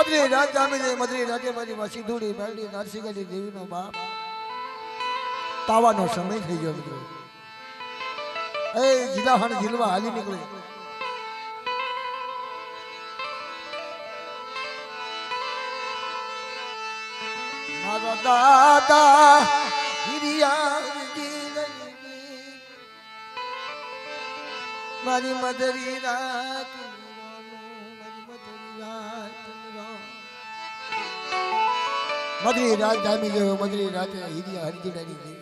મદરી રાજ જામી દે મદરી રાજે મારી વાસી ધૂળી મેલડી નારસિંગડી દેવીનો બાપ તાવાનો સમય થઈ ગયો મિત્રો એ જીલાહણ જીલવા હાલી નીકળે મારા દાદા હિરિયા મારી મદરી રાત મદરી રાત જામી ગયો મદરી રાતે હિરિયા હરજીડાની દેવી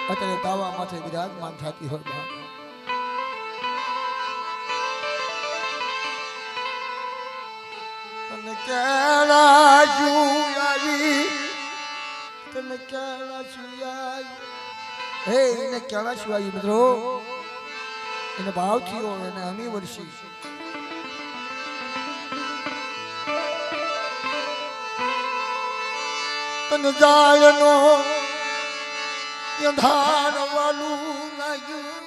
અત્યારે તાવા માથે વિરાજમાન થતી હોય બાપ તને કેળા સુયાવી તને કેળા સુયાવી હે એને કેળા સુયાવી મિત્રો એને ભાવ થયો એને અમી વર્ષી તને જાળનો યધાર વાલું લાગ્યું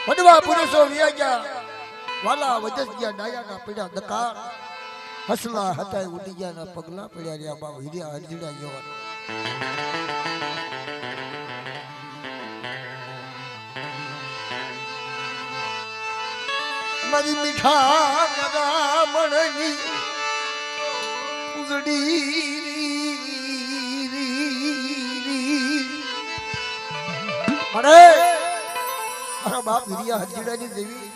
વડવા પુરુષો વ્યા ગયા વાલા વજસ ગયા ડાયાના પડ્યા દકાર હસલા હતા ઉડી ગયા પગલા પડ્યા રહ્યા બાપ હીર્યા હરજીડા જેવા મારી મીઠા મરામણની ઉજડી મળે મારા બાપ હીરિયા હરજીડાની દેવી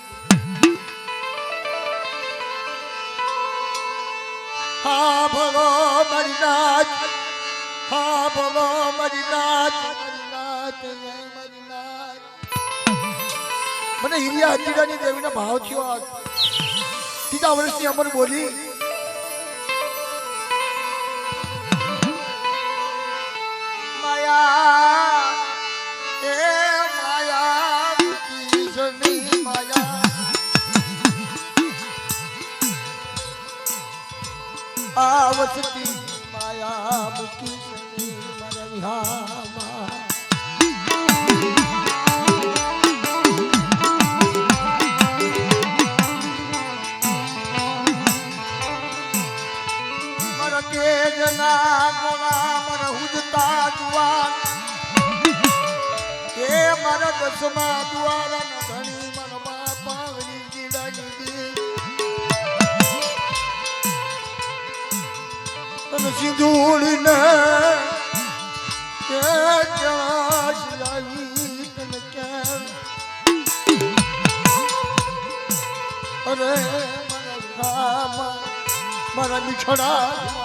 હા ભલો મારી નાચ હા ભલો મારી નાચ મારી નાચ મારી નાચ મને હીરિયા હરજીડાની દેવીનો ભાવ થયો આજ ત્રીજા વર્ષની અમર બોલી માયા એ માયા કીજની માયા આવતી માયા મુકી મારા વિહામાં તેજના ગોળા મર હુજતા જુવાન કે મર દસમા દ્વારા ન ધણી મન બાપા જીડાની તન સિંધુડીને કે ચાશ લાવી તન કેમ અરે મર ગામા મારા મિઠડા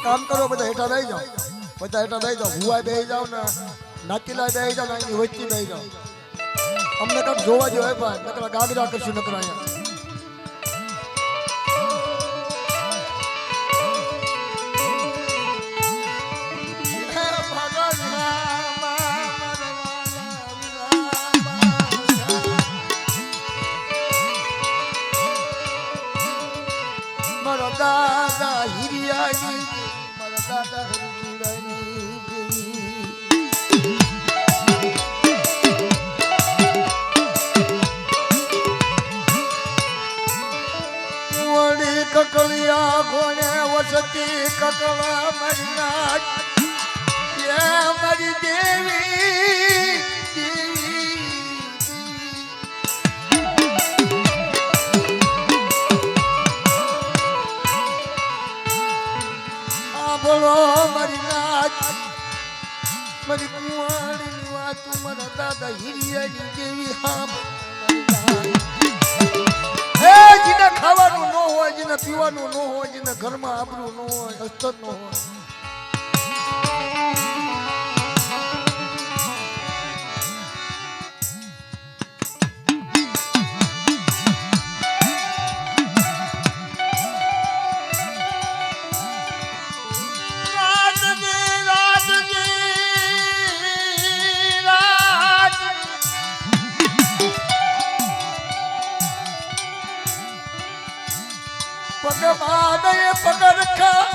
કામ કરો બધા હેઠા બેહી જાઓ બધા હેઠા બેહી જાઓ હુઆ બેહી જાઓ ને નાતીલા બેહી જાઓ ને એની વચ્ચે બેહી જાઓ અમને કાંક જોવા જોઈએ ભાઈ નકરા ગાગરા કરશું નકરા અહીંયા મારા દાદા હિરિયાની દાદા હરજીડાની વળી કકલિયા કોને વસતી કકલા મારી નાચ મારી દેવી બોલો મારી નાચ મારી કુંવાડીની વાત મારા દાદા હિરિયાની જેવી હામ હે જેને ખાવાનું ન હોય જેને પીવાનું ન હોય જેને ઘરમાં આબરૂ ન હોય અસ્તર ન હોય પગમાં નહીં પગ રખા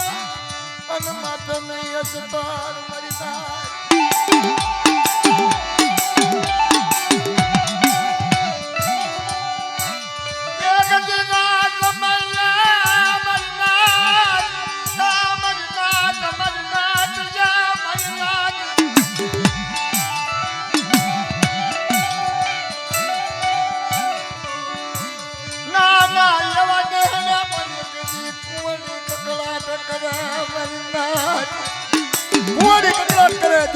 અને માથે નહીં અસપાર મારી નાથ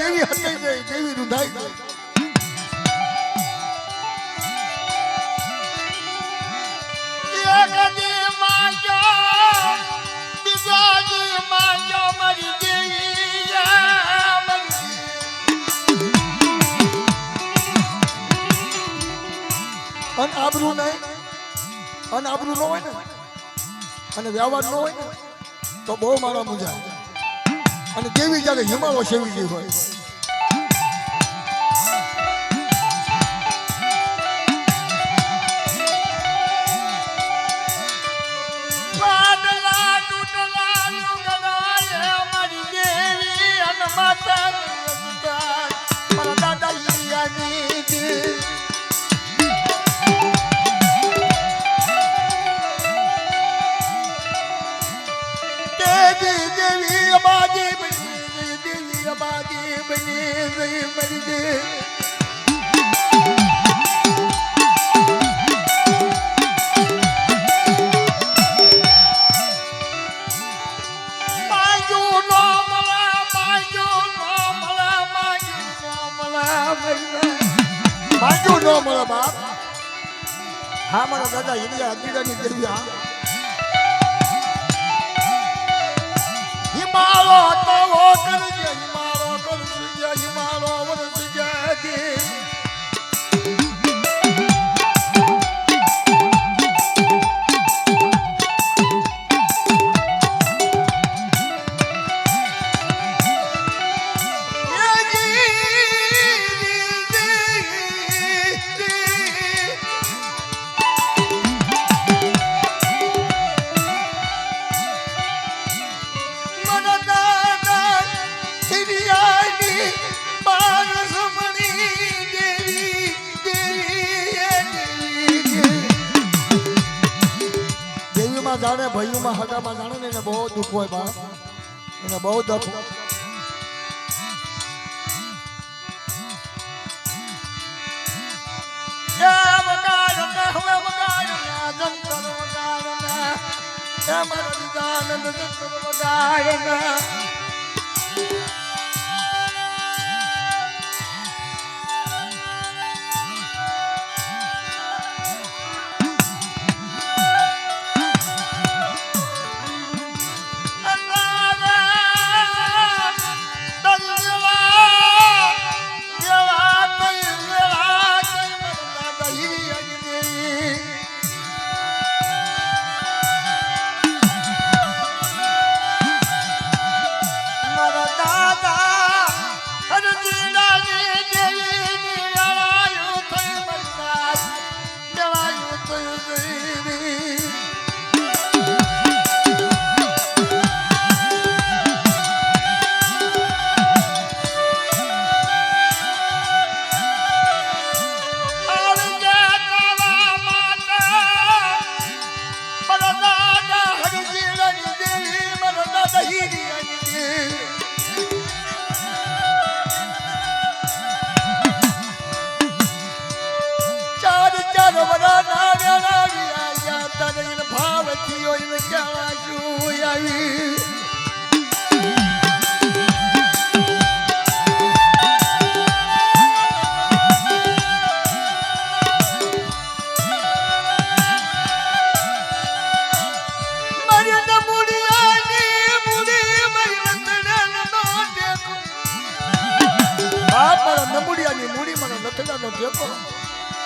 દેવી હટાઈ જાય દેવી રૂંધાઈ જાય અનાબરૂ નહીં અનાબરૂ ન હોય ને અને વ્યવહાર ન હોય ને તો બહુ મારા મુંજાય અને દેવી જ્યારે હિમાલય સેવી ગઈ હોય હા મારા દાદા ઇન્ડિયા અગીરાની દેવી હા હિમાલો તો કરજે હિમાલો કરજે હિમાલો વરસજે જાણે ભાઈઓમાં હગામાં જાણે ને એને બહુ દુઃખ હોય બાપ એને બહુ દુઃખ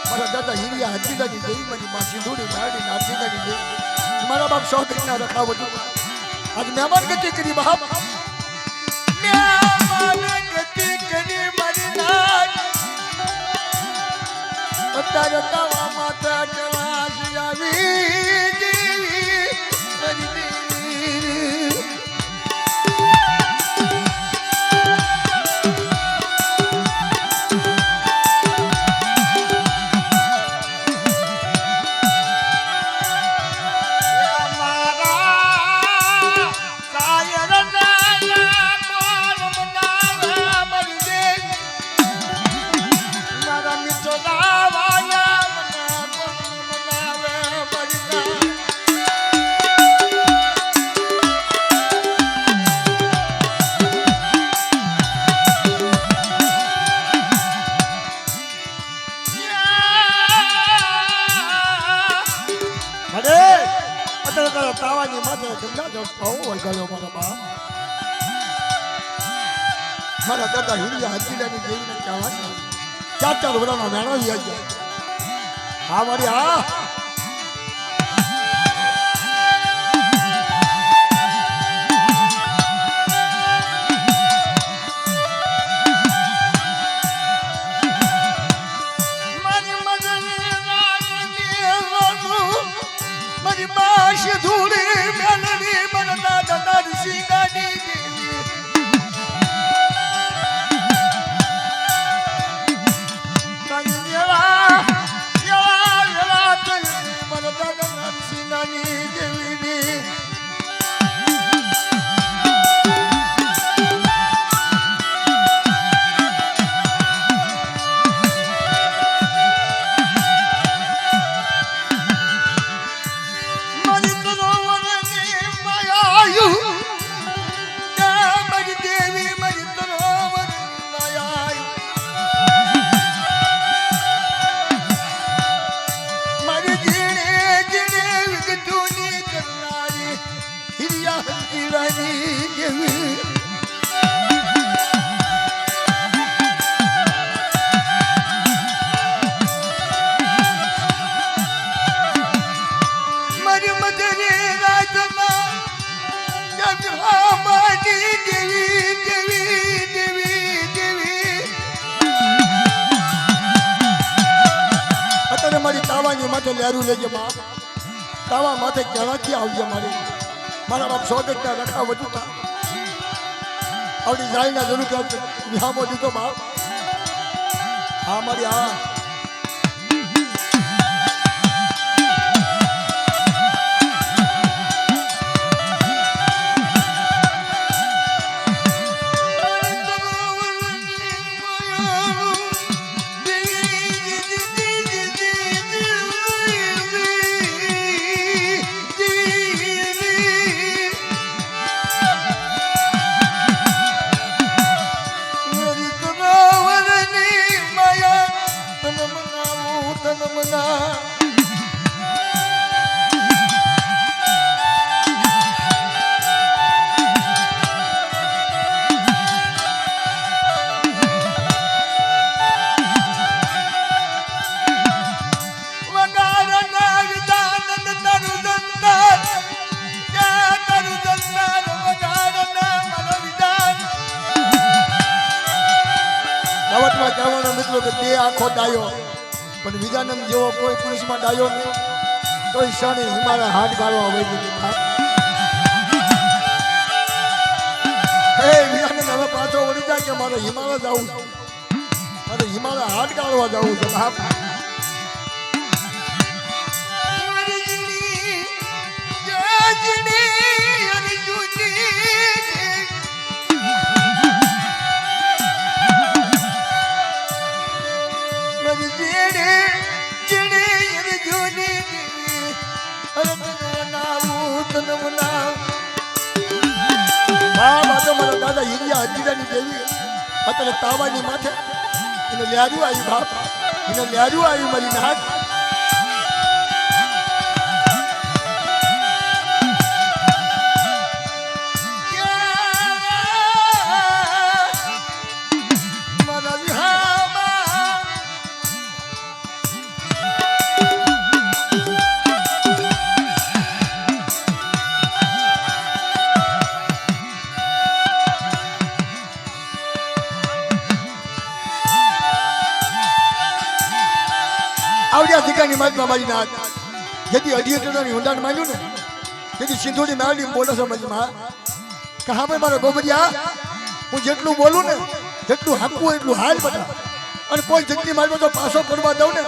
મારા દાદા હિરિયા હજીદાની દેવી મારી માં સિંધુડી નાડી નાથીદાની દેવી મારા બાપ સૌદરીના રખાવટ આજ મહેમાન ગતિ કરી બાપ મહેમાન ગતિ કરી મારી નાથ અત્યારે તાવા માતા કલાશ આવી દેવી તાવાની માથે ગંગા જળ ભાવ વળગાડ્યો મારા બાપ મારા દાદા હિરિયા હજીડાની દેવીને કહેવાની 4 વર્ષનો મેળો આવી હા મારી હા માથે લેરું લેજે બાપ તાવા માથે કેળાથી આવજે મારા બાપ સોગટના રખા વધુ આવડી જાયના જરૂર કે વિહામો દીધો બાપ હા મારી હા મિત્રો કે તે આખો ડાયો પણ વિજાનંદ જેવો કોઈ પુરુષમાં ડાયો નહીં તો ઈશાની હિમાલય હાથ ગાળવા હોય હે વિજાનંદ હવે પાછો વળી જાય કે મારે હિમાલય જવું મારે હિમાલય હાથ ગાળવા જવું છે બાપ દાદા હિરિયા હજીરાની દેવી અત્યારે તાવાની માથે એને લ્યારું આવ્યું બાપ એને લ્યારું આવ્યું મારી નાક આવડિયા દીકાની માજમાં મારી નાક જેથી 2.5 ટનાની ઊંડાણ માંગ્યું ને જેથી સિંધુની મેળવી બોલે છે મજમાં કે હા ભાઈ મારો ગોબરિયા હું જેટલું બોલું ને જેટલું હાંકવું એટલું હાલ બધા અને કોઈ જગની મારમાં જો પાછો પડવા દઉં ને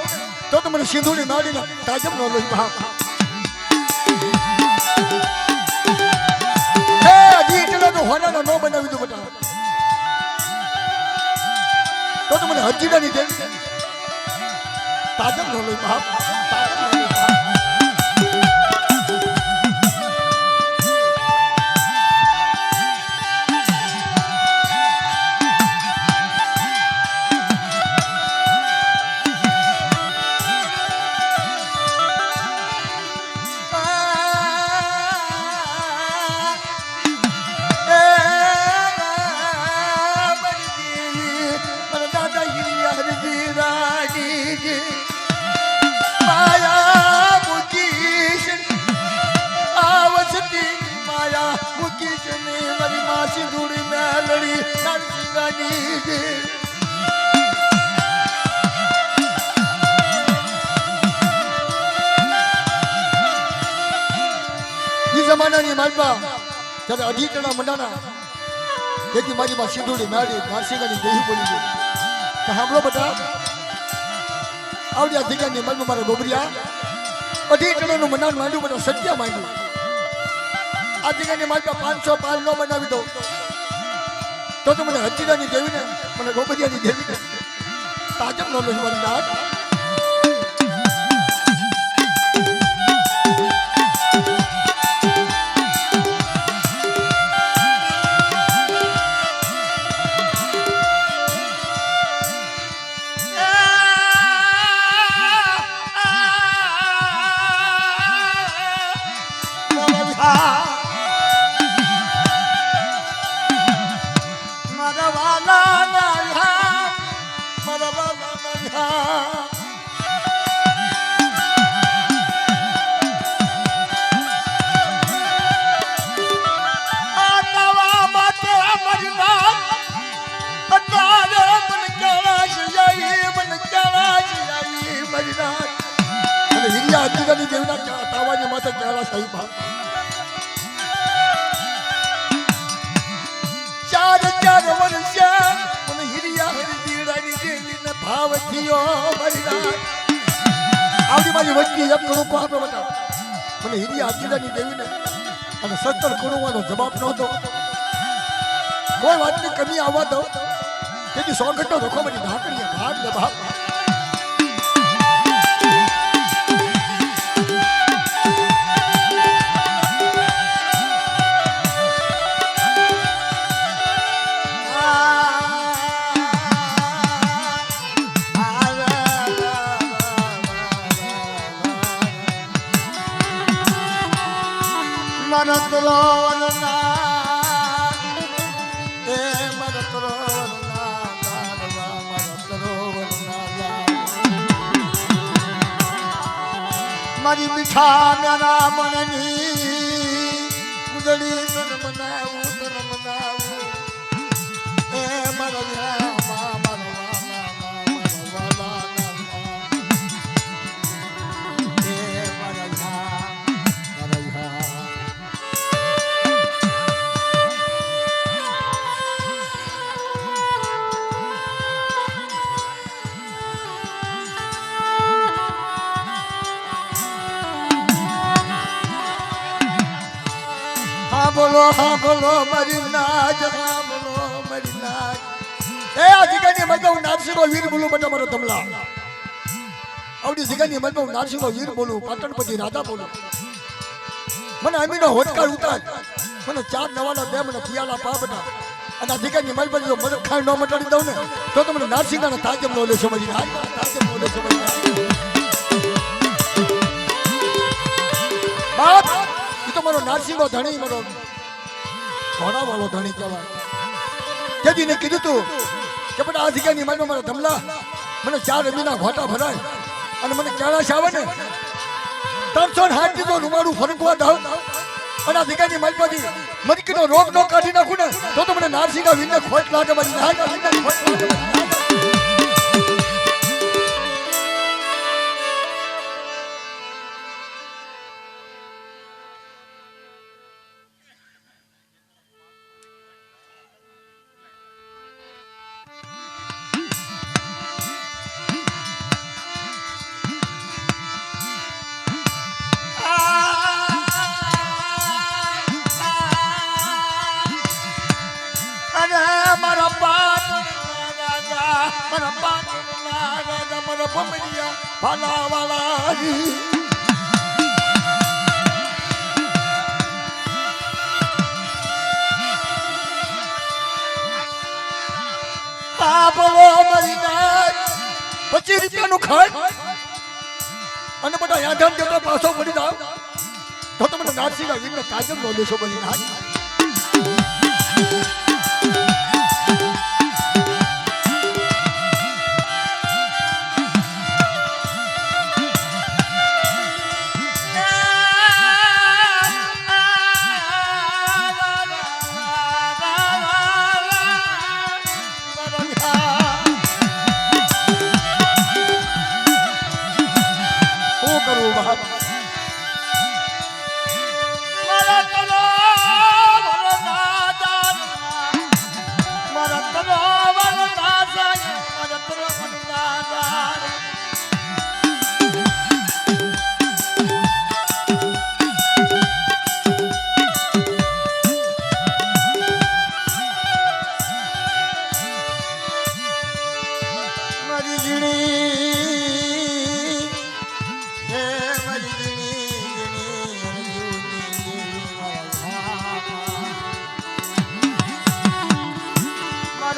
તો મને સિંધુની મેળવીને તાજબ ન લોહી ભાવ હે 2.5 ટના તો હોનાનો ન બનાવી દઉં બધા તો મને હજીડાની દેવી તાજબ નો લઈ બાપ તાજબ નો લઈ બાપ જમાનાની માલપા ત્યારે અઢીટણા મંડાના તેથી મારી માં સિંધુડી નાડી નારસિંગાની દેહી બોલી ગઈ કે સાંભળો બધા આવડિયા જગ્યાની માલમાં મારા ગોબરિયા અઢીટણાનું મંડાણ માંડ્યું બધા સત્ય માંડ્યું આ જગ્યાની માલપા 500 પાલ ન બનાવી દો તો મને હજીરાની દેવીને મને ગોબરિયાની દેવીને તાજબ નો લઈ મારી નાટ આવડી મારી વચ્ચે એક કણું કો આપણે બતાવ મને હિરિયા અજીરાની દેવીને અને 70 કણુંવાનો જવાબ નહોતો કોઈ વાતની કમી આવવા દો તેથી 100 ઘટનો ધોખો બની ઢાકડીએ ભાગ લે બાપ મારી મીઠા નાના મનની ઉદડી તન મનાવું એ મારા હા બોલો મારી નાજ હા બોલો મારી નાજ એ આ જગ્યાની મતલબ હું નારસિંહો વીર બોલું બેટા મારો ધમલા આવડી જગ્યાની મતલબ હું નારસિંહો વીર બોલું પાટણપતિ રાધા બોલું મને અમીનો હોટકાર ઉતાર મને 4 નવાના દે મને પિયાલા પા બેટા અને આ જગ્યાની મતલબ જો મને ખાઈ ન મટાડી દઉં ને તો તમને નારસિંહાના તાજમ નો લેશો મારી નાજ તાજમ નો લેશો મારી નાજ બાપ એ તો મારો નારસિંહો ધણી મારો ઘોડા વાળો ધણી કહેવાય જેજીને કીધું તું કે બેટા આ જગ્યાની માલમાં મારા ધમલા મને 4 રમીના ઘોટા ભરાય અને મને કેળાશ આવે ને 360 તો રૂમાડું ફરકવા દઉં અને આ જગ્યાની માલમાંથી મરકીનો રોગ નો કાઢી નાખું ને તો મને નારસિંહા વીરને ખોટ લાગે મારી નારસિંહા ખોટ લાગે ₹25 ખાય અને બધા યાદમ જતો પાછો પડી જાવ તો તમને નારસિંહા વીરનો કાજમ નો લેશો બની નાખ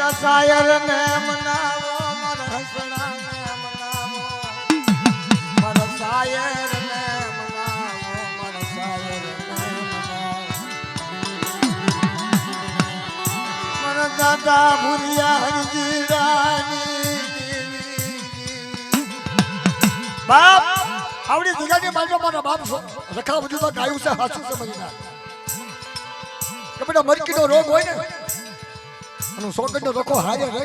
મારા શાયર ને મનાવો મારા હસણા ને મનાવો મારા શાયર ને મનાવો મારા શાયર ને મનાવો મારા દાદા ભુરિયા હરજી રાની બાપ આવડી જગ્યાની માલમાં મારા બાપ રખા બધું ગાયું છે હાસું સમજી ના કે બેટા મરકીનો રોગ હોય ને અને સોગંદનો રખો હારે રહે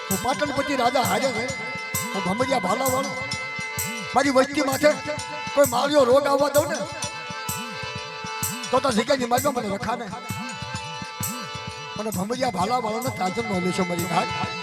હું પાટણપતિ રાજા હારે રહે હું ભમરિયા ભાલા વાળો મારી વસ્તી માથે કોઈ માર્યો રોગ આવવા દઉં ને તો જગ્યાની માલમાં મને રખા ને મને ભમરિયા ભાલા વાળો ને તાજમ નો લેશો મારી નાથ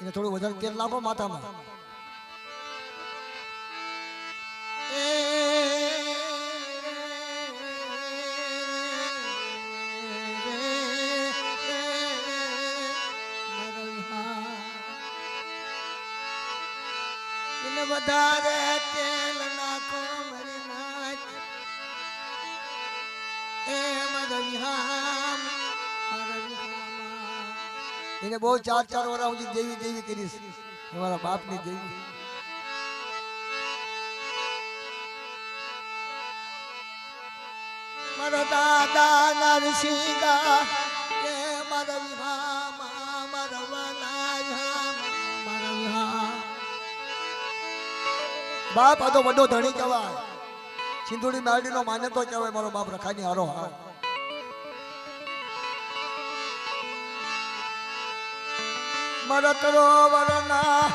એને થોડું વધારે તેલ નાખો માથામાં એને વધારે તેલ નાખો મારી નાથ એ મારા વિહામ એને બહુ 4 વર્ષ સુધી દેવી દેવી કરીશ તમારા બાપની દેવી મારા દાદા નરસિંહા એ મારા વિહામા મારા વાલા મારા વિહા બાપ આ તો વડો ધણી કહેવાય સિંધુડી મેરડીનો માન્યતો કહેવાય મારો બાપ રખાની હારો હા મારા તરોવરના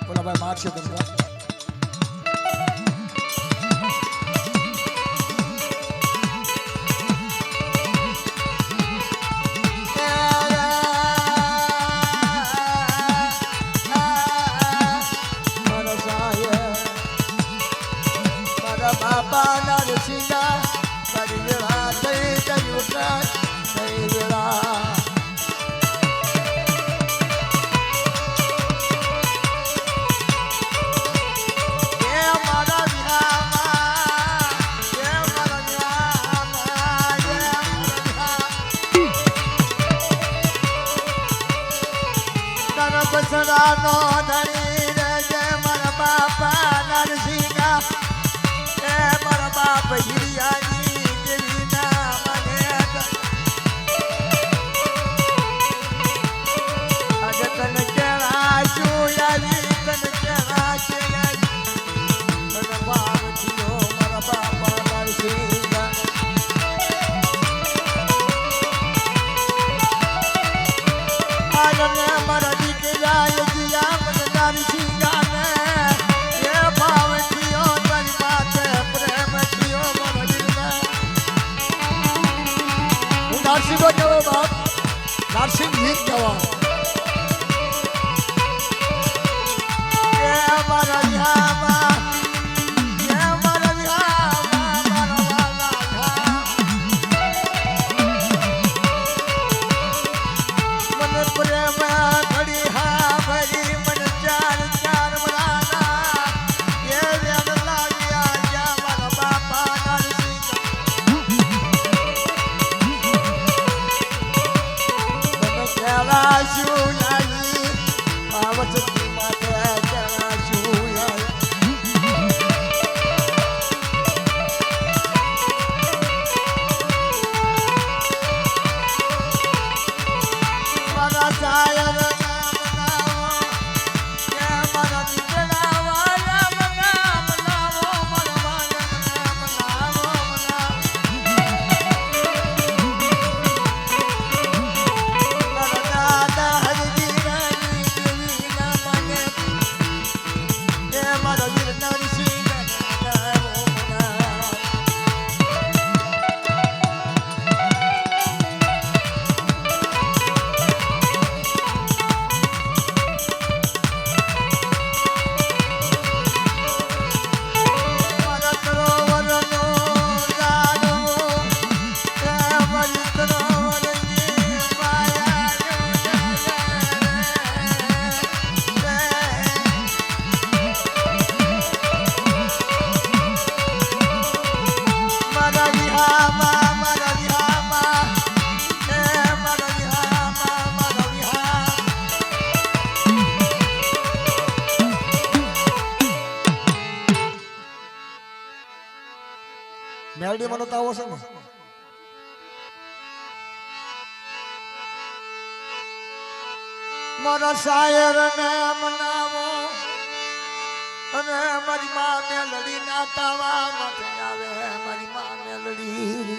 બોલા ભાઈ મારશે તમને મારા બાપા નરસિંહા પરિવેળા થઈ જયું બસરાનો ધણી રે જય મારા બાપા નરસિંહા એ મારા બાપ હિરિયાની દેવી ના મને આજે તને કેળા સુયાલી તને કેળા સુયાલી તને બાપ થયો મારા બાપા નરસિંહા આજને મારા નરસિંહ ગીત ગાવા મને પ્રેમ ઘડી હા ભરી મને ચાર ચાર મરાના એ વેદ લાગ્યા જા મારા બાપા નરસિંહ મને કેળા શું લાગી મેલડીમાં નતો આવો છે ને મારા શાયર ને મનાવો અને મારી માં મેલડી ના તાવા માથે આવે મારી માં મેલડી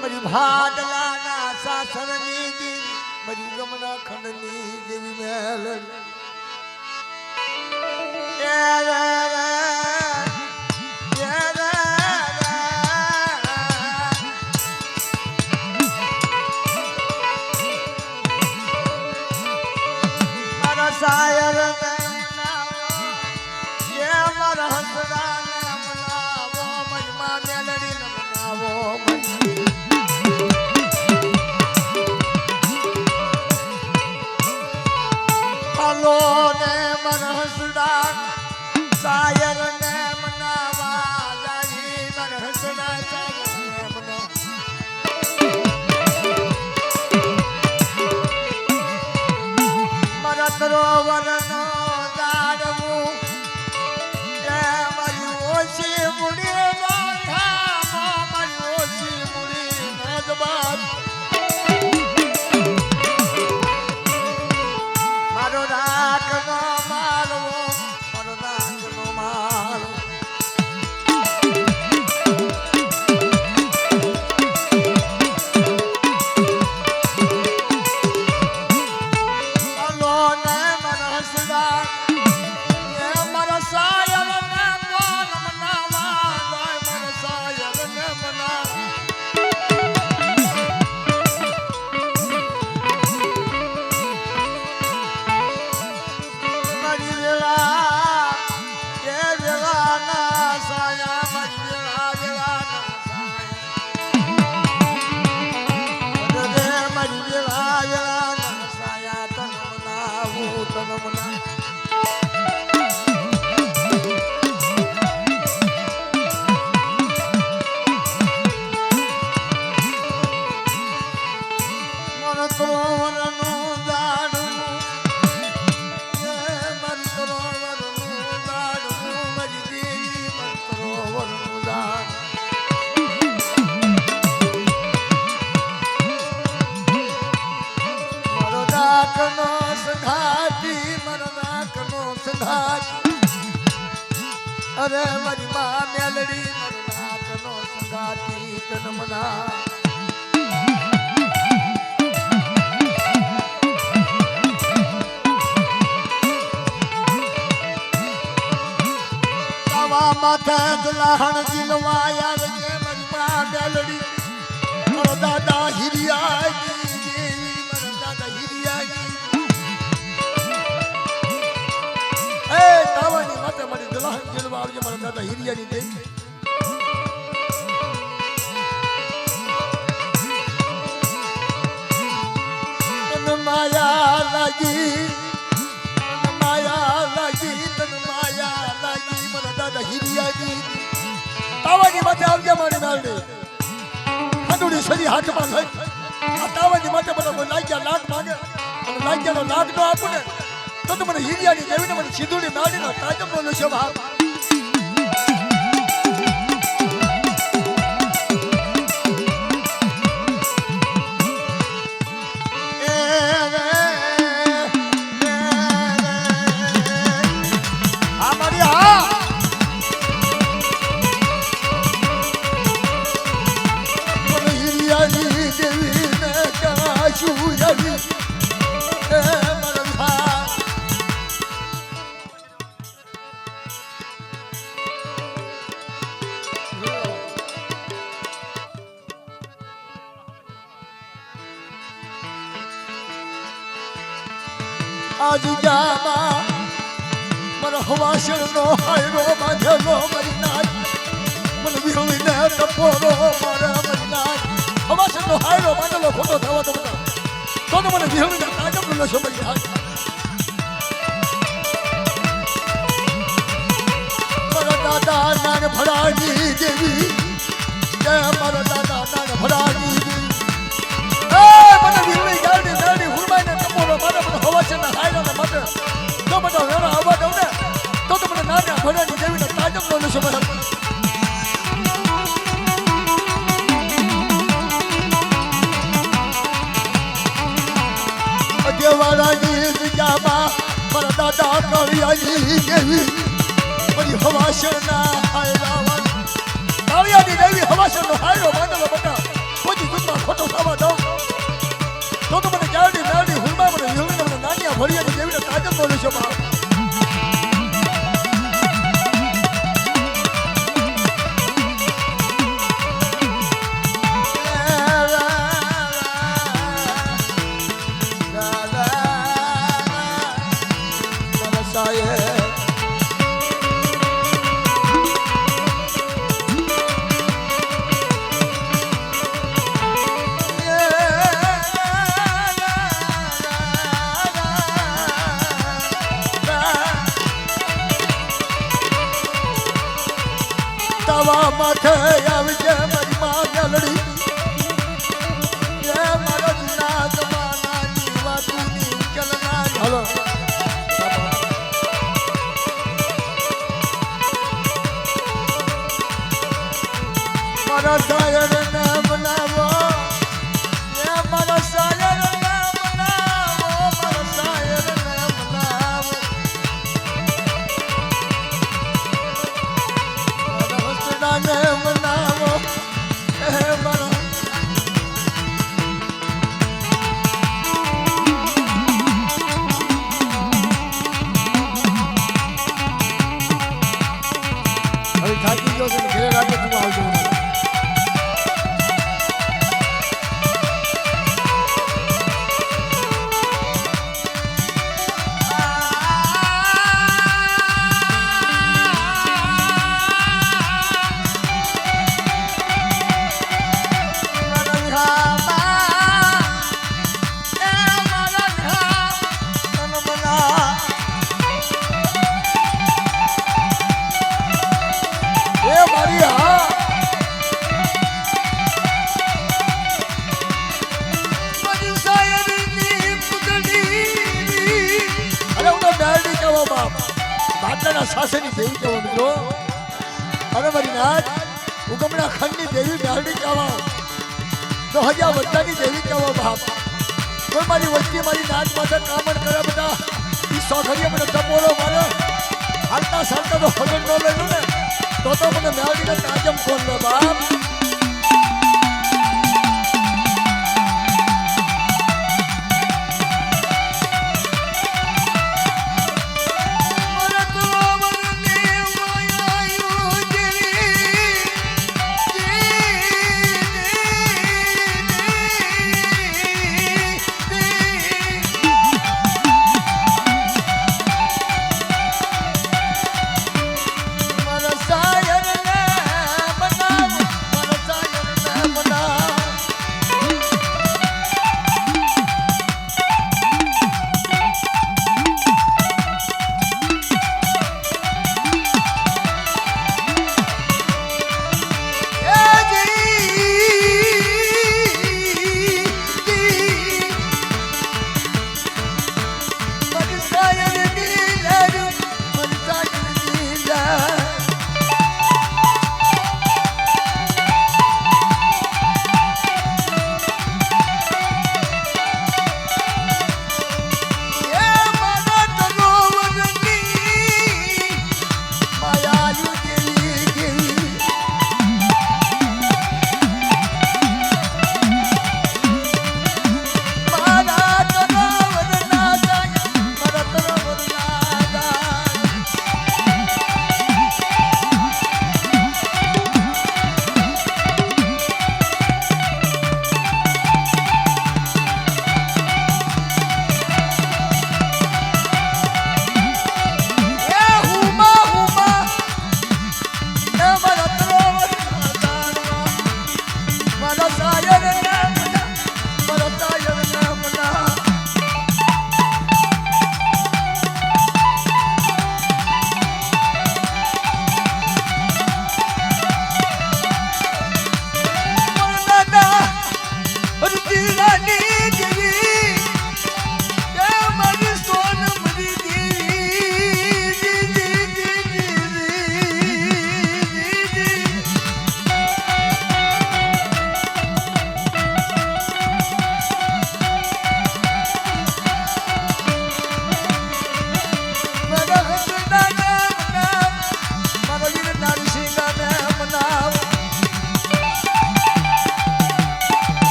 મારી ભાડલા ના સાસરની દેવી મારી ગમના ખંડની દેવી મેલડી શાયર ને મનાવો એ મારા હસરા ને મનાવો મજમા મેલડી ને મનાવો હાલો ને મારા હસરા શાયર ને મનાવા જાય મારા હસરા શાયર ને મનાવા સરોવર નો જાડવું એ મારી ઓછી મુડી નો ઠામો મારી ઓછી મુડી મેજબાન મારો રાખ નો માલવો મારો રાખ નો માલવો અરે મારી માં મેલડી મારી નાકનો સંગાતી તન મના તાવા માથે દુલ્હન જીલવાયા રે મારી માં મેલડી મારા દાદા હિરિયા દેવી મારા દાદા હિરિયા તાવાની માથે મારી દુલ્હન જીલવા આવજે મારા દાદા હિરિયાની દેવી તન માયા લાગી તન માયા લાગી મારા દાદા હિરિયાની તાવાની માથે આવજે મારી મેલડી હંડુડી સરી હાથમાં લઈ આ તાવાની માથે મને લાગ્યા લાખ માંગે અને લાગ્યાનો લાખ નો આપું ને તો મને હિરિયાની દેવીને મને સિંધુની મેળડીનો તાજબ નો લસ્યો ભાવ હિરિયાની દેવીને કાશું રવિ આજ જામાં મને હવાસણ નો હાયરો બાંધેલો મરી નાય મને વિહળીને ટપોરો મારે મરી નાય હવાસણ નો હાયરો બાંધેલો ખોટો થવો તો બધા તો મને વિહળીને તાજબ નો નશો મરી નાય મારા દાદા નાગ ભરાની દેવી જય મારા દાદા નાગ ભરાની દેવી મને વિહળી ગાડી નાડી હુરમાઈને ટપોરો મારે મને હવાસણ ના હાયરો ને માટે તો બધા વેરા આવવા દઉં ને તો મને નાના ભરાની દેવીને તાજબ નો નશો મરી કાળિયાની દેવી મારી હવાસના હાયરાવા કાળિયાની દેવી હવાસનો હાયરો માંડલો બટા કોઈ દુનિયા ખોટો થવા દઉં તો મને ગાડી નાડી હુલમાં મને હિલને મને નાનિયા ભરિયાની દેવીને તાજમ બોલે છે બાપ માથે આવજે મારી માં મેલડી એ મારો જૂના જમાનાની વાતુની ઉકેલના હલો મારા શાયરને બનાવો એ મારા શાયરને બનાવો મારા શાયરને બનાવો ને મનાવો એ મારો હવે થાકી ગયો છે ઘરે રાતે તું આવજો સાસની દેવી કહેવા મિત્રો અરે મારી નાથ ઉગમણા ખંડની દેવી મેળવી કહેવા તો હજા વડલાની દેવી કહેવા બાપ કોઈ મારી વચ્ચે મારી નાથ માથે કામણ કરે બધા એ સોખરીએ મને ટપોરો મારે હાલતા સાલતા તો હગન ન લેલું ને તો મને મેળવીને તાજમ કોણ લે બાપ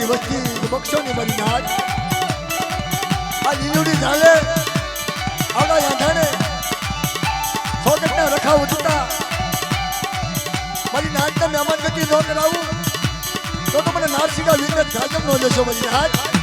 મારી વસ્તી બક્ષોની મારી નાચ આ લીલુડી ઝાલે આવડા યાધાને સોગટના રખાવ જતા મારી નાચને મહેમાન ગતિ ન કરાવું તો મને નારસિંગા વીરને જાજમ નો લેશો મારી નાચ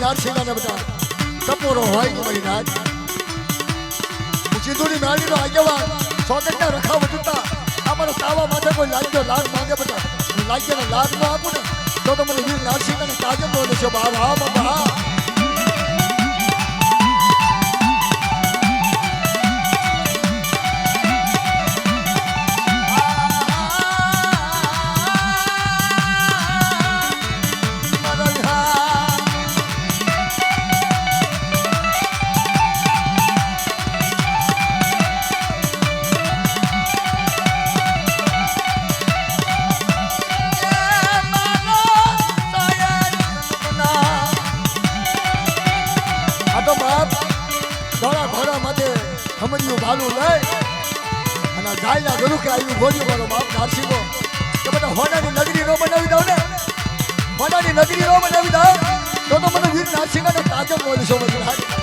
નારસિંગાને બધા ટપોરો હોય ને મારી નાચ સિંધુની મેળીનો આગેવાન સોગટના રખાવ જતા અમારો તાવા માથે કોઈ લાગ્યો લાડ માંગે બધા લાગ્યાને લાડ ન આપું ને તો મને વીર નારસિંગાને તાજમ નો દેશો બાબા બાબા હમણ્યું ભાલું લઈ અને ગાયના ગરુકે આવ્યું ગોળ્યું મારો બાપ નારસિંગો કે બધા હોનાની નગરી નો બનાવી દઉં ને હોનાની નગરી નો બનાવી દઉં તો મને વીર નારસિંગાને તાજમ બોલીશો બધું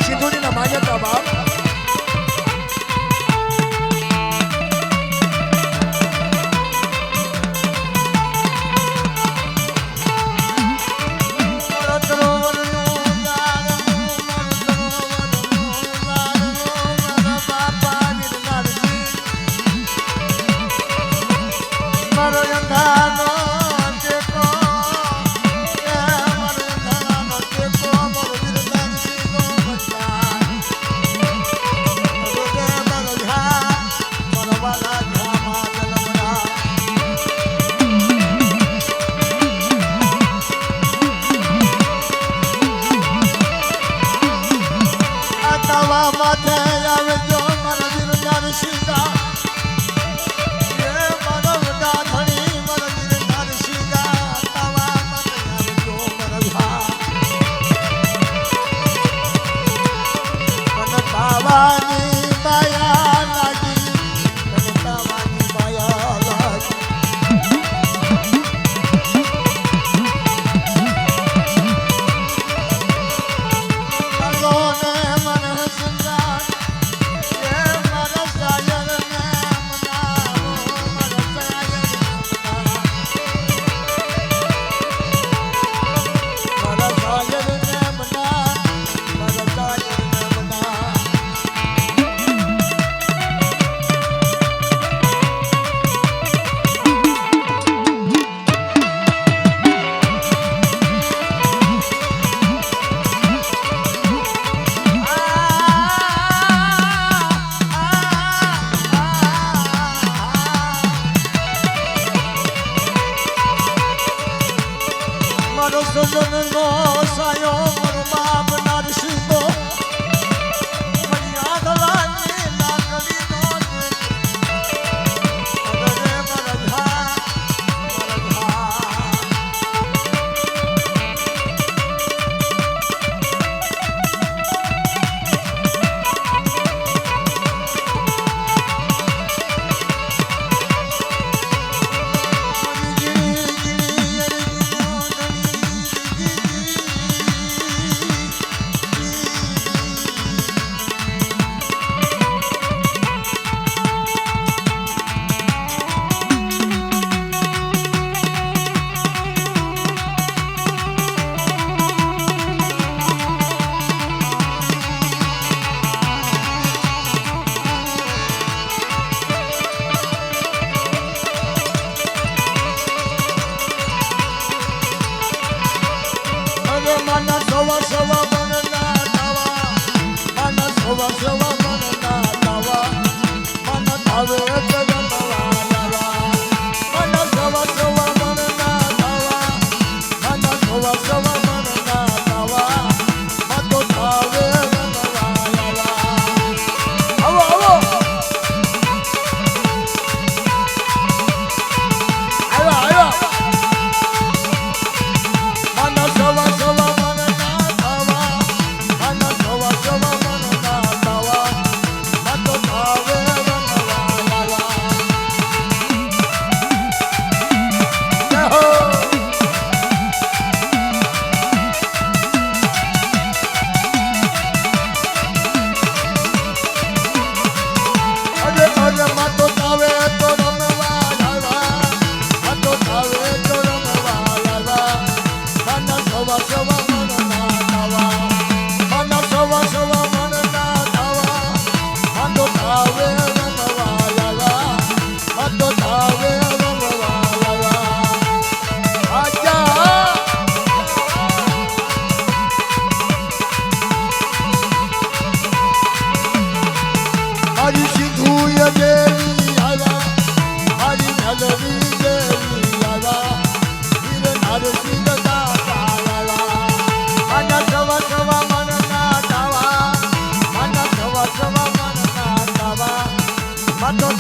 સિંધુની માન્યતા બાપ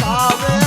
ભાવે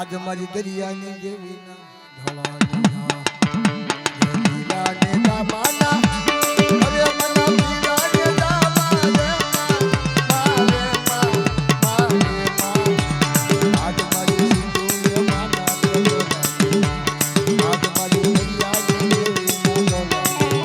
આજ મારી દરિયાની દેવી ના ધોળાની ધીરા ને દામાના અરે મના પીરા ને દામાને મારે આજ મારી સિંધુ માના આજ મારી દરિયાની દેવી ના ધોળાની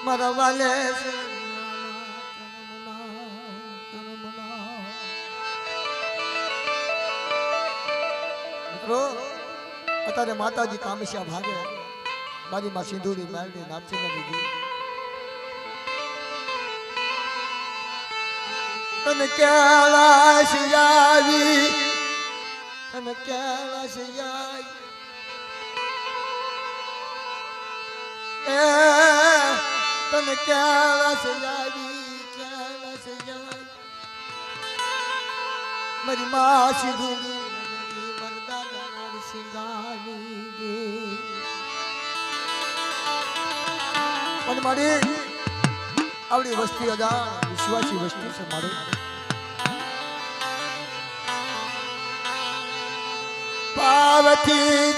મારા વાલે મિત્રો અત્યારે માતાજી કામસ્યા ભાગે મારી માં સિંધુડી મેળવી નામચંદ દીધી તને કેળા સિયાવી તને કેળા સિયાવી તને કેળા સિયાવી મારી માં સિંધુડી મરદાના સિંગાની અને મારી આવડી વસ્તી અજાણ વિશ્વાસી વસ્તી છે મારું પાવથી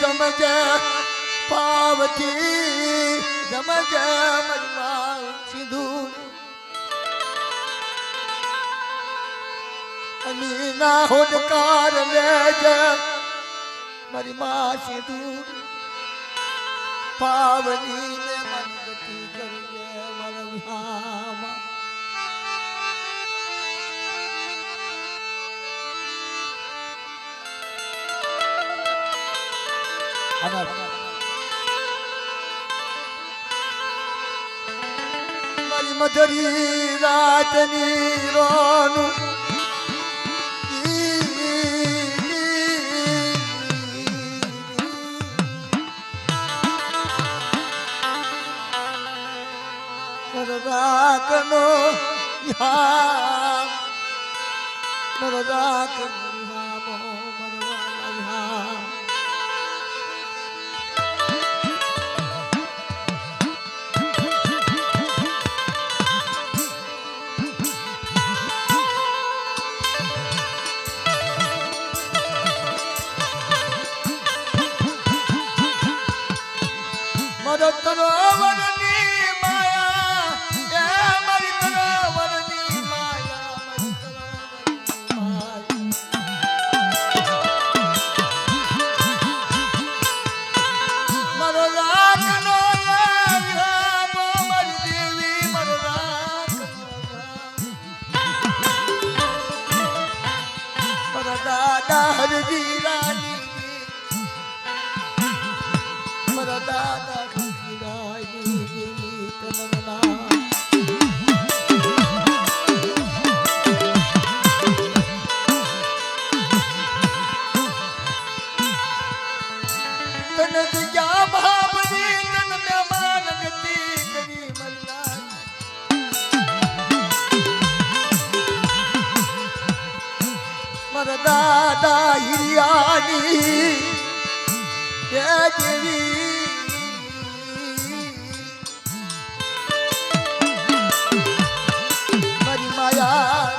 જમજે મજમા સિંધુ અમીના હોડકાર લેજે મારી માં સિંધુ પાવની ને મન ગતિ કરજે મારા વિહામાં મારી મધરી રાતની રોનું રાખનો મરો રાખનો દાદા હિરિયાની જેવી મારી માયા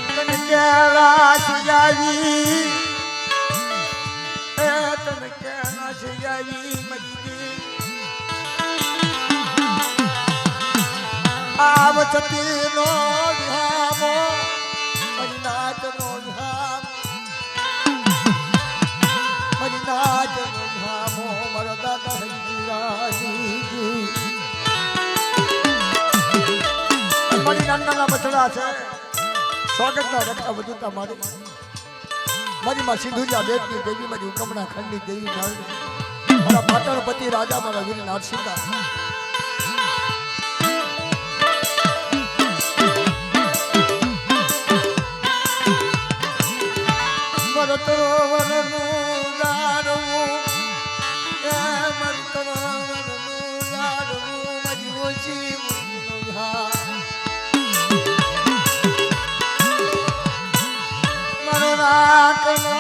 તને કેળા સુજાવી આવતી નો વિહામો મરીનાથ નો વિહામ મરીનાથ નો વિહામો મારા દાદા હરિરાજી મારી નાના બચડા છે સ્વાગતના રખા બધું તમારું મારી માં સિંધુજા દેવની દેવી મારી હુકમના ખંડની દેવી મારા પાટણ પતિ રાજા મારા વીર નારસિંહા મરતરોવરનું લાડવું એ મરતરોવરનું લાડવું મારી ઓછી મારો રાખનો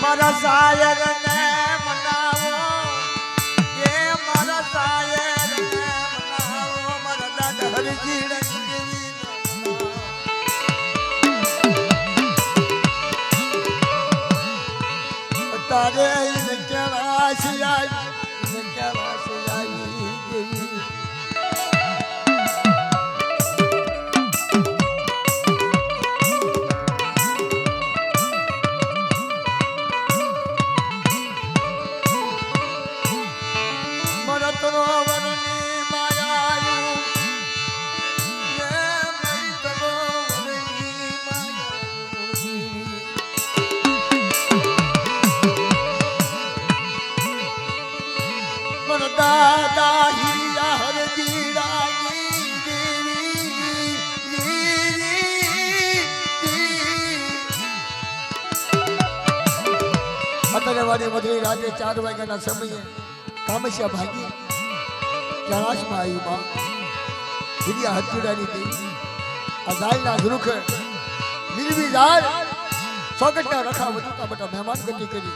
મારા શાયર ને મનાવો એ મારા શાયર ને મનાવો મારા દાદા હરજી તારે એને કેવા સિયાઈ એને કેવા સિયાઈ દેવી મરતનો વરની માયાયું મરતનો વરની માયાયું મન દાદા હિયા હરજી રાગી દેવી અત્યારે વાળી મધુરી રાતે 4 વાગ્યાના સમયે કામસ્યા ભાગી જળાશમાં આવી માં હિરિયા હચુડાની દેવી આ ગાયના ધ્રુખ નીલવી ઝાડ સોગટના રખા વધુતા બટા મહેમાન ગતિ કરી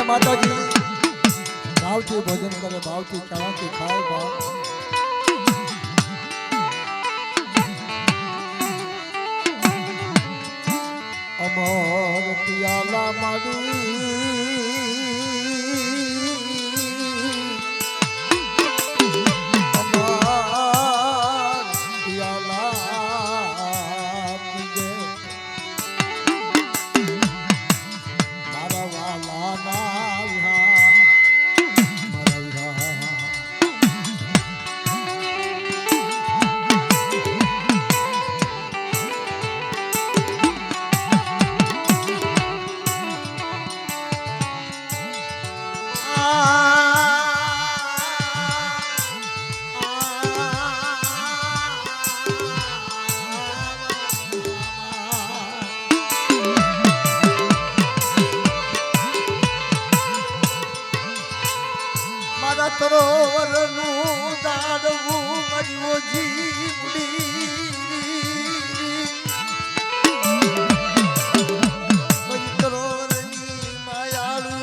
માતાજી ભાવથી ભોજન કરે ભાવથી ચણાથી ખાય ભાવ અમર પિયાલા માડી અમર પિયાલા પીજે મારા વાલા તરોવરનું દાડવું મર્યો જીવડી તરોવરની માયાળુ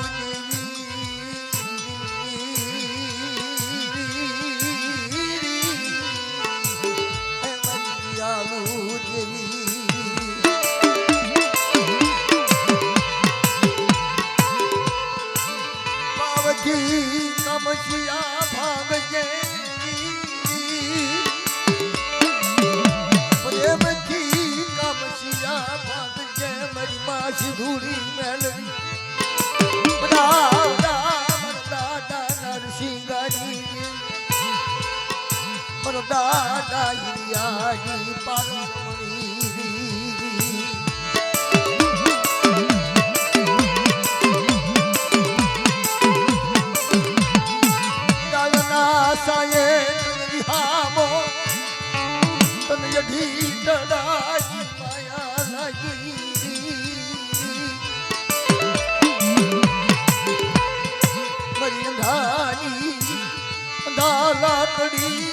દેવી કમસિયા ભાગજે પ્રેમથી કમસિયા ભાગજે મારી માસી ધૂળી મેલવી દાદા નરસિંહની દાદા હિરિયાની પાર્વતી સાયે વિહામો તને યઢી તડાઈ માયા લાગી મરી અંધાની અંધાલા કડી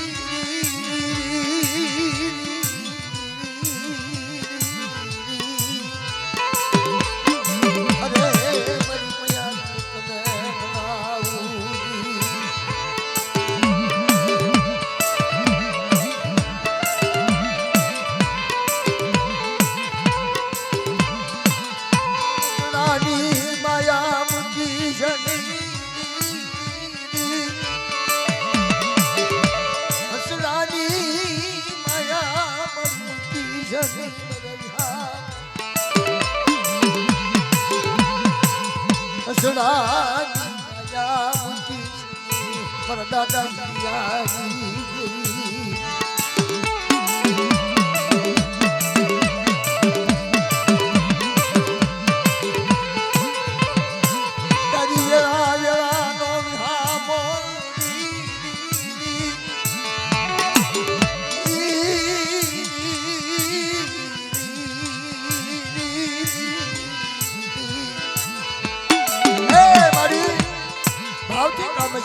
દાદા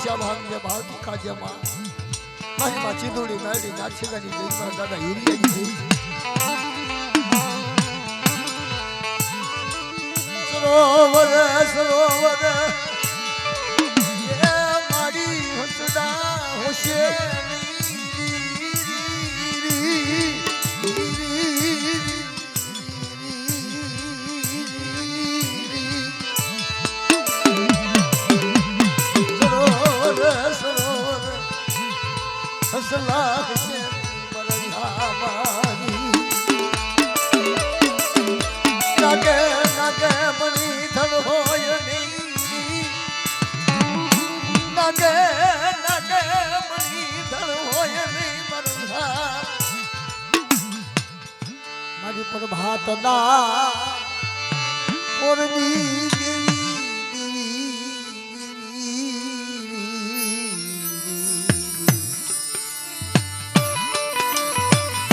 કામશ્યા ભાંગે ભાવતી ખાજે માં મારી માં ચીદુડી મેળી નાચીગાની જઈ મારા દાદા હીરિયાની જઈ સરોવર સરોવર એ મારી હસડા હોશે હસલા છે મરણામાની નાગે નાગે મણી ધન હોય નહીં નાગે નાગે મણી ધન હોય નહીં મરણા મારી પ્રભાતના ઓરની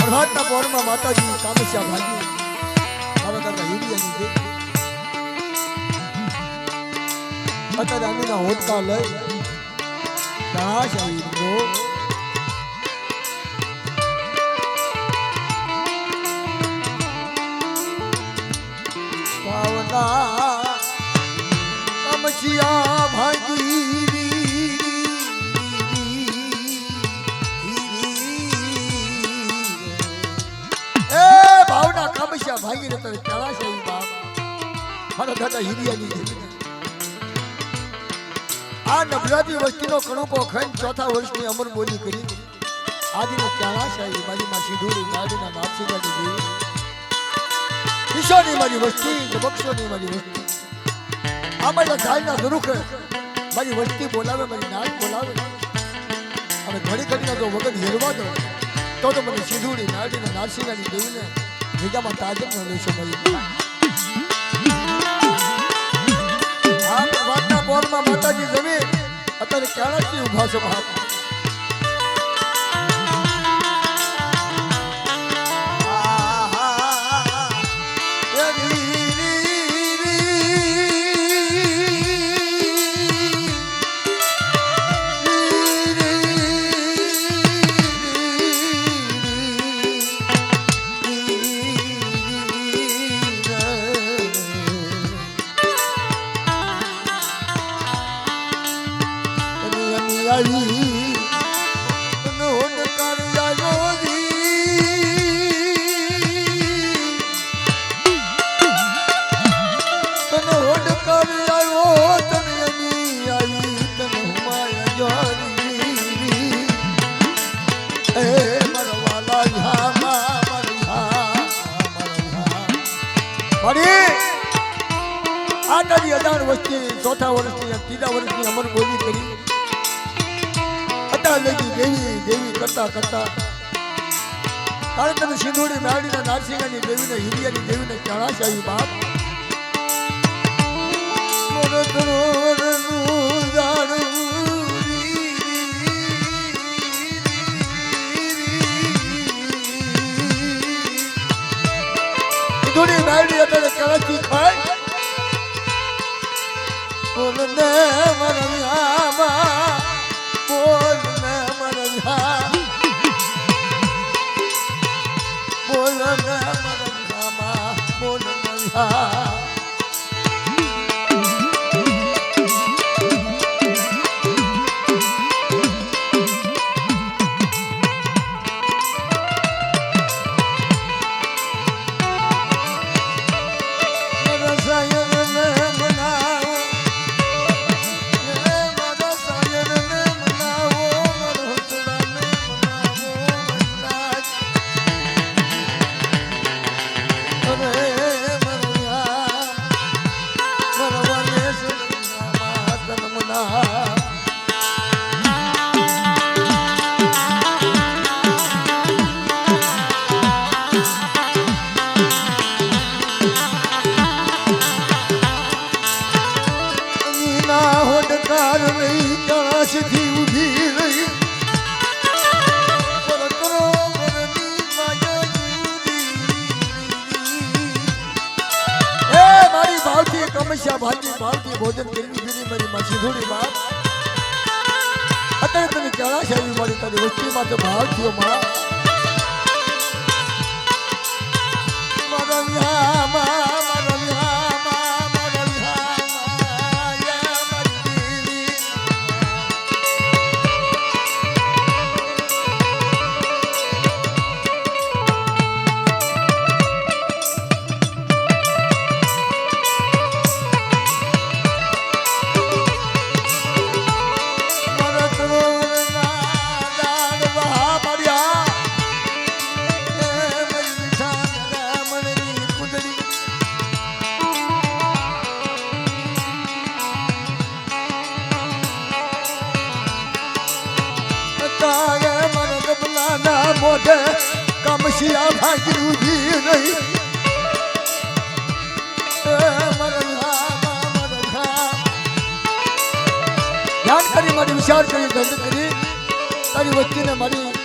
પ્રભાતના પોરમાં માતાજી કામશ્યા ભાગી મારા દાદા હીરિયાની દે અત્યારે આમીના હોટકા લઈ દાશાહી નો પાવના કામશ્યા ભાગી કામશ્યા ભાગી ને તમે કળાશાહી બાપ મારા દાદા હીરિયાની દેવી આ નબળાદી વસ્તીનો કણુકો ખંડ ચોથા વર્ષની અમર બોલી કરી આદિને કળાશાહી મારી માં સિંધુડી નાડીના નાથસીગાની દેવી ઈશોની મારી વસ્તી કે બક્ષોની મારી વસ્તી આ મારા ઝાડના દુરુખે મારી વસ્તી બોલાવે મારી નાચ બોલાવે અને ઘડી ઘડીના જો વગર હેરવા દો તો મને સિંધુડી નાડીના નાથસીગાની દેવીને ભેગામાં તાજક ન લેશો મળી આ પ્રભાતના પોરમાં માતાજી જમી અત્યારે ક્યાંથી ઉભા છો બાપ ચોથા વર્ષની ત્રીજા વર્ષની અમર બોલી કરી અત્યારે લગી દેવી દેવી કરતા કરતા કારણ તમે સિંધુડી મેળીના નારસિંહાની દેવીને હીરિયાની દેવીને કળાશાહી બાપ સિંધુડી મેળી અત્યારે કળાશી ખાય બોલને મરજામાં બોલને મરજા બોલને મરજામાં બોલ મરજા ભાવથી ભોજન કરી દીધી મારી માં સિંધુડી બાપ અત્યારે તને કેળા છે એવી મારી તારી વસ્તીમાં તો ભાવ થયો મારા મોઢે કમશિયા ભાગી ઉભી રહી ધ્યાન કરી મારી વિચાર કરી ધંધ કરી તારી વસ્તીને મારી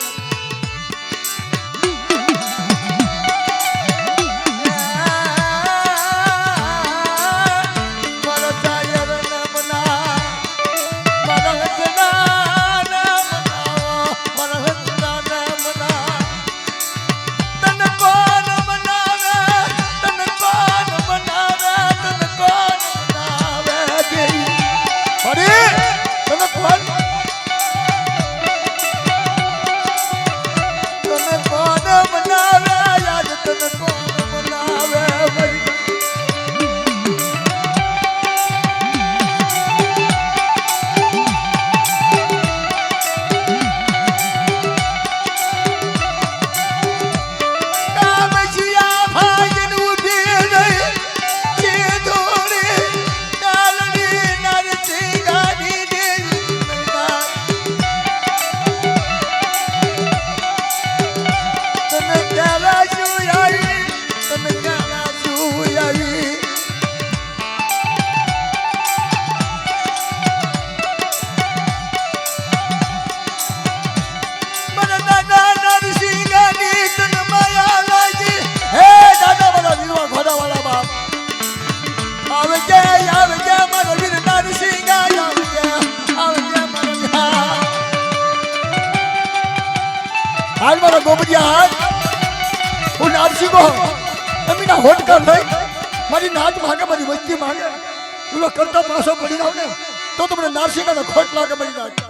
हाल मारा गोबरिया हाल वो नारसी को अमीना होट कर ले मारी नाच मांगे मारी वस्ती मांगे तू लोग करता पासों पड़ी ना उन्हें तो तुमने नारसी का खोट ला के मारी नाच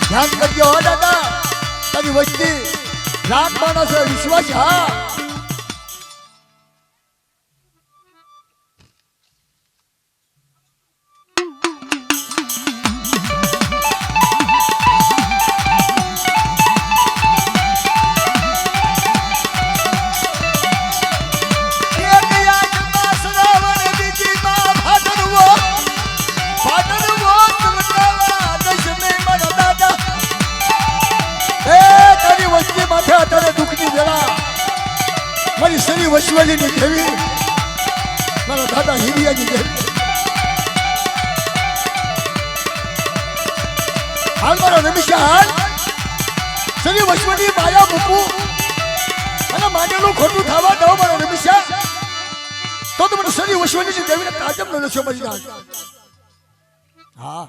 ध्यान करियो हो दादा तारी वस्ती रात मानस विश्वास हा मारी सरी वशवाली ने देवी मारा दादा हिरिया जी देवी हाल मारा रमेश हाल सरी वशवाली माया मुकू अने मानेलो खोटू थावा दो मारा रमेश तो तुमने सरी वशवाली जी देवी ने ताजम न नशो मरी जान हां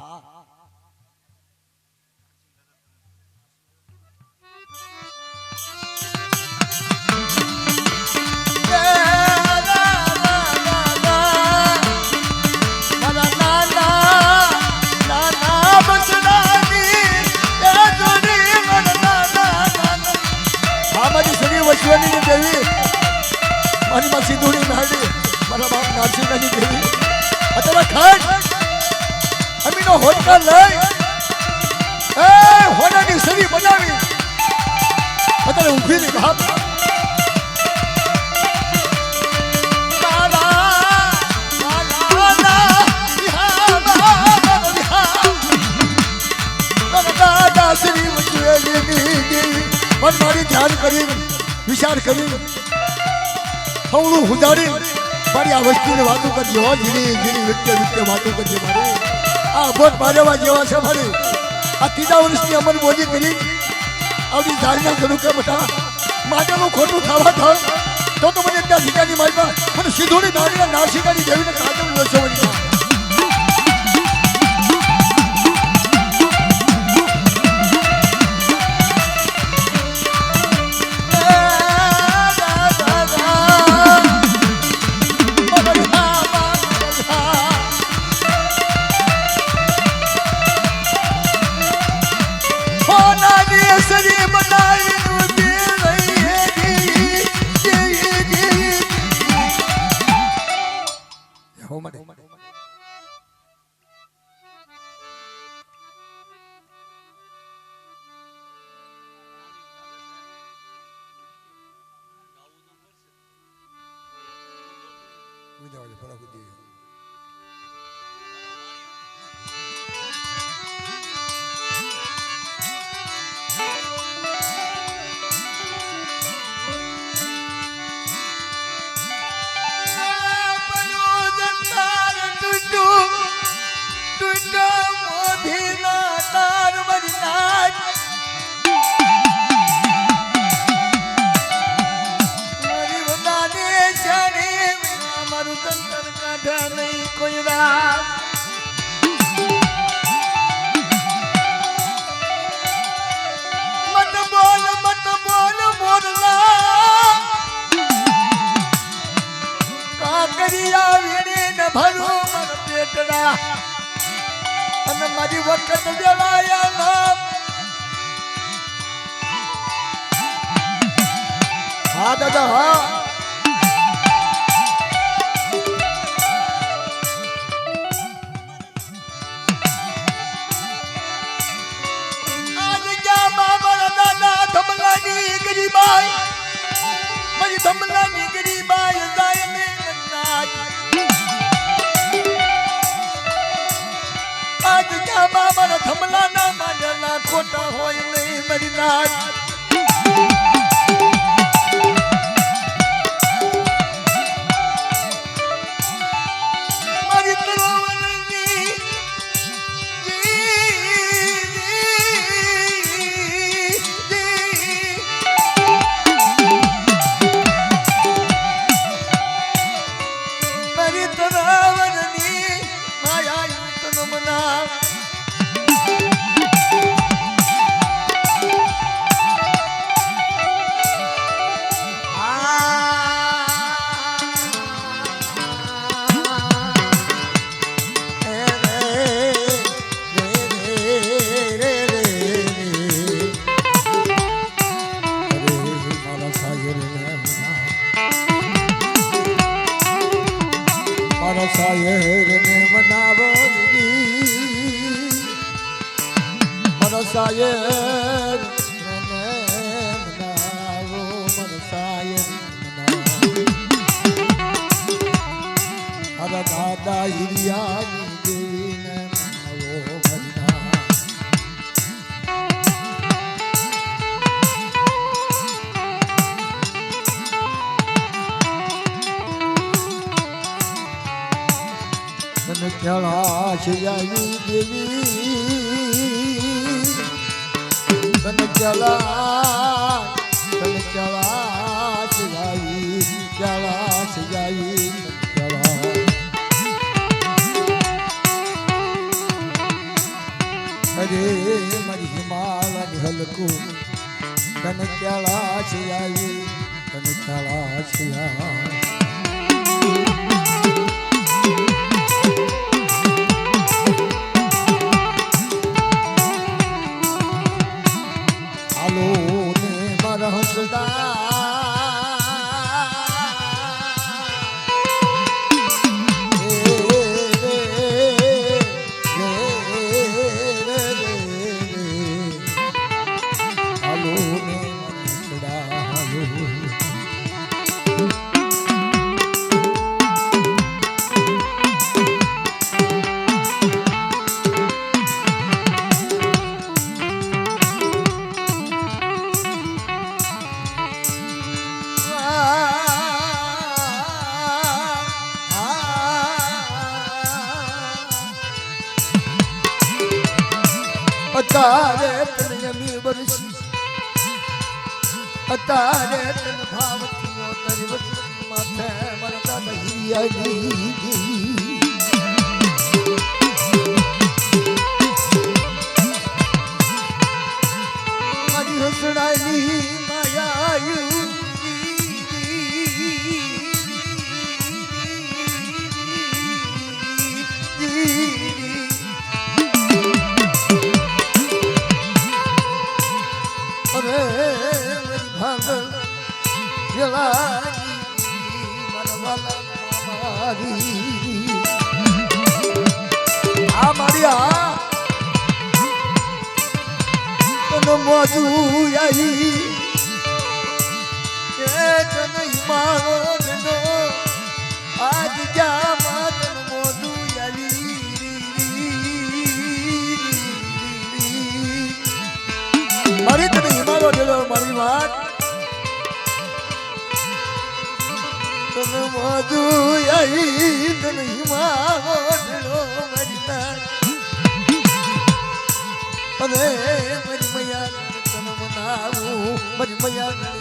वशवानी ने देवी मारी मां सिंधुनी नाडी मारा बाप नारसिंह जी देवी अतरा खंड अमीनो होटका लई ए होनानी सरी बनावी अतरे उभी ने बाप लाला लाला बिहा दादा श्री वशवानी नी मन मारी ध्यान करी विचार करी ખવડું હુજાડી મારી આ વસ્તીને વાતો કરજો જીની જીની વ્યક્તિ વાતો કરજે મારી આ ભોટ મારવા જેવા છે મારી આ 3 વર્ષની અમર બોલી કરી આવડી જાળના કરું કે બટા માટેનું ખોટું થવા થાળ તો મને ત્યાં શિકારી મારી મને સીધોની દાડીના નાર શિકારી દેવીને કાજલ લસો વળી અને મારી વખત દેવાયા હા દાદા હા આજ ક્યાં મારા દાદા ધમલાની ગરીબાઈ મારી ધમલાની ગરીબાઈ જાય ને આજ ક્યાં મારા ધમલાના માંડલા ખોટા હોય નહીં મારી નાચ દાદા હિરિયા ચણા શિયાઈ દેવી તન ચલા શિયાઈ ચલા શિયાઈ ચલા અરે મારી હિમાલ હલકું તન ચલા શિયાઈ તન ચલા શિયાઈ અતારે તને યમી વર્ષી અતારે તને ભાવ થયો તારી વસ્તી માથે મારા દાદા હિરિયાની મારી હસડાની માયાયું મોજુ આવી તને મારો ધનો આજ જા માતન મોજુ આવી મારી તને હિમારો દેલો મારી વાત તને મોજુ આવી તને હિમારો દેલો મારી વાત અરે મારી મૈયા તન મનાવું મારી મૈયા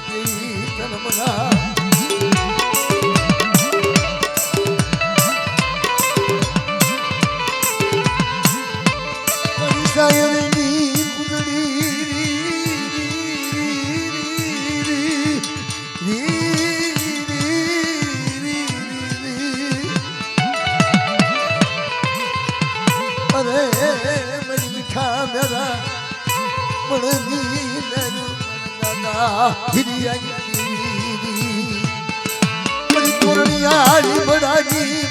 તન મનાવું મારી સાયરની અરે મારી મીઠા મેરા મણની નરું દાદા હિરિયાની મારી પૂર્ણિયારી બડાની